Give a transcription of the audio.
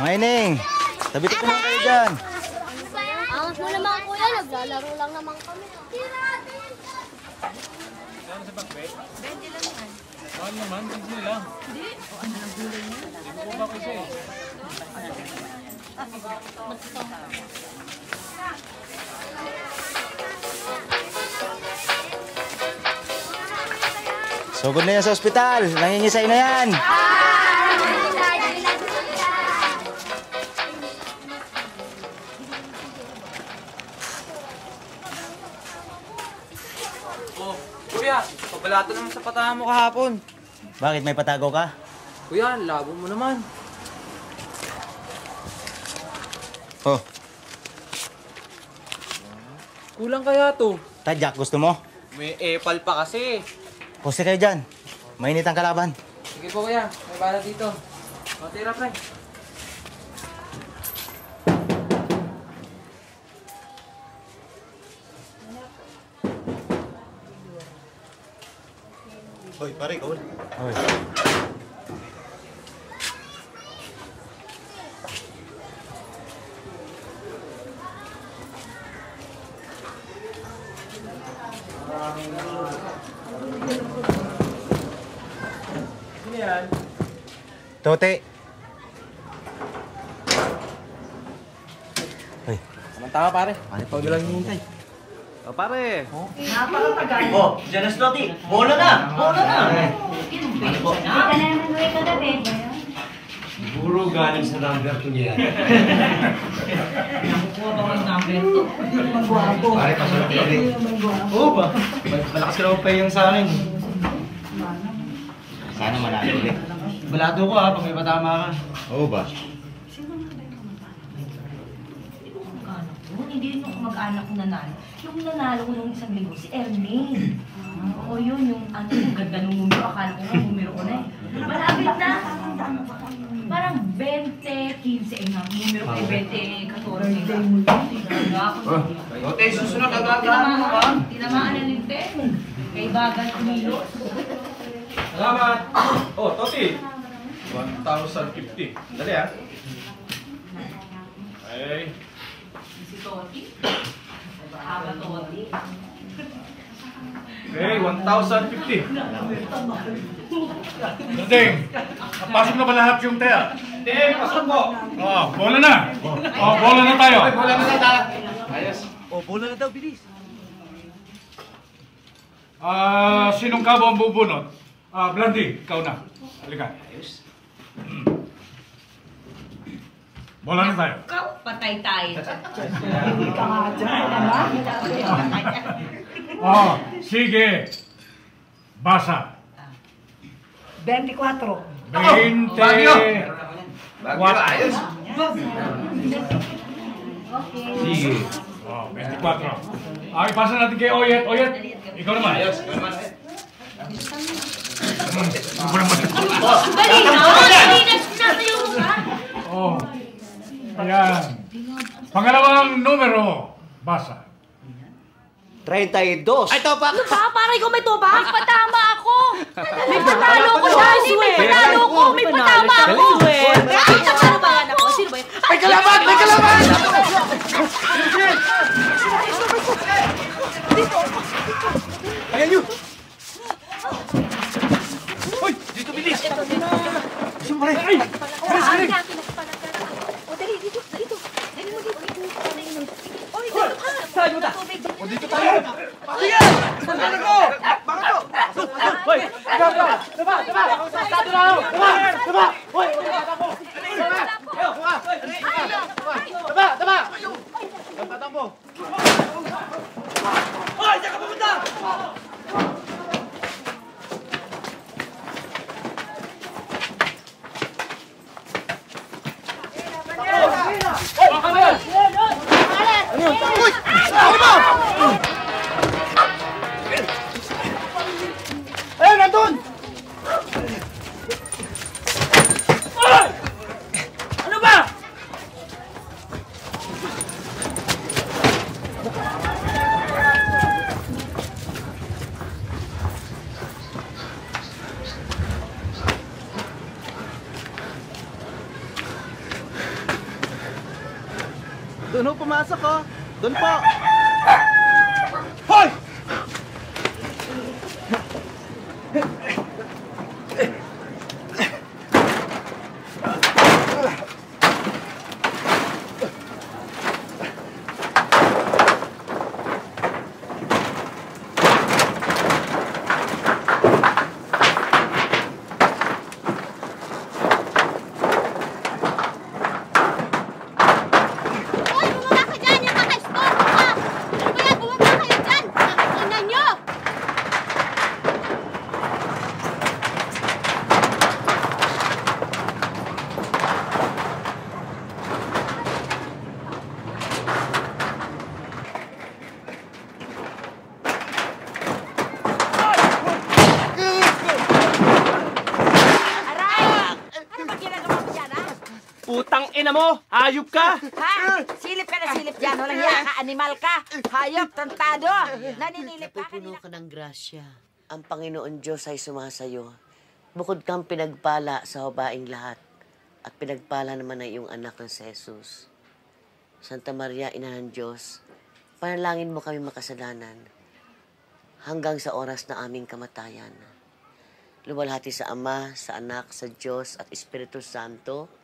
Maining, tabi ko naman kayo dyan. Angas mo naman kuya, naglalaro lang naman kami. Ano sa bakbe? 20 lang yan. Saan naman? 20 lang. Hindi. O ano lang gulay niya? Hindi ko ba kasi eh. Sugod na yan sa ospital. Nangingisay na yan. Oh, kuya, pabalato naman sa patahan mo kahapon. Bakit may patago ka? Kuya, labo mo naman. Oh, Kulang kaya to. tadyak gusto mo? May epal pa kasi. Pusti kayo dyan. Mainit ang kalaban. Sige po kuya, may bala dito. O, tira pre. Hoy, pare, kaul. Hoy. Ano yan? Tote. Hoy. Tama pare. Ano pa lang hinihintay? O pare. Napakatagal. Oh, dyan na slotty. Bola na! Bola na! Ano po? Siguro galing sa number 2 niya yan. Nakukuha ba ang number 2? Magwapo. Pare, pasulap ka rin. Oo ba? Malakas ka naman pa yung sa akin. Sana manalo ulit. Balado ko ha, pag may patama ka. Oo ba? Hindi yung mag-anak ko nanalo. Yung nanalo ko nung isang linggo, si Ernie. Oo, yun. Yung ano, yung ganda nung numero. Akala ko nga, numero ko na eh. Malapit na. Parang 20, 15. Eh nga, numero ko eh, 20, 14. Tote, susunod agad-agad mo ka. Tinamaan na rin 10. Kay Bagan Kumilos. Salamat! Oh, Toti! 1,050. Dali ah. Ay. Si Toti. Haba Toti. Okay, 1,050. Dating, napasok na ba lahat yung teya? Hindi, pasok po. Oh, bola na! Oh, bola na tayo! Bola na tayo. Ayos. Oh, bola na daw, bilis. Sinong kabo ang bubunot? Blondie, ikaw na. Halika. Bola na tayo. Ikaw, patay tayo. Oh, sige. Basa. 24. 20. Bagyo, ayos. Sige. Oh, 24. Ipasa natin kay Oyet. Oyet, ikaw naman. Ayos, ikaw naman. Ikaw naman. Dali na! Dali na! Sinabi yung mukha! Oh. Ayan. Pangalawang numero. Basa. 32. Ay, topak! Ano ba? Para ikaw may topak? May patama ako! May patalo ko dali! May patalo ko! May patama ako! Ay, ano ba yan ako? Sino ba yan? May kalaban! May kalaban! Ayan nyo! Hoy! Dito bilis! Sino pare? Ay! Bilis, bilis! O, dali, dito, dito. Dali mo dito. Oy, dito ka! Saan mo ta? O, dito tayo! Sige! Sandali ko! Bakit to? Hoy! Ikaw ka! Taba! Taba! Tado na ako! Taba! Taba! Hoy! Taba! Taba! Taba! Tatakbo! Hoy! Saan ka pupunta? Ayun, nandun! Doon ho pumasok, oh. Doon po. Hoy! Putang ina mo! Hayop ka! Ha? Silip ka na silip dyan. Walang hiya ka, animal ka. Hayop, tantado. Naninilip ka. Pupuno ka ng grasya. Ang Panginoon Diyos ay sumasayo. Bukod kang pinagpala sa babaeng lahat. At pinagpala naman ay iyong anak na si Jesus. Santa Maria, Ina ng Diyos, panalangin mo kami makasalanan hanggang sa oras na aming kamatayan. Luwalhati sa Ama, sa Anak, sa Diyos at Espiritu Santo,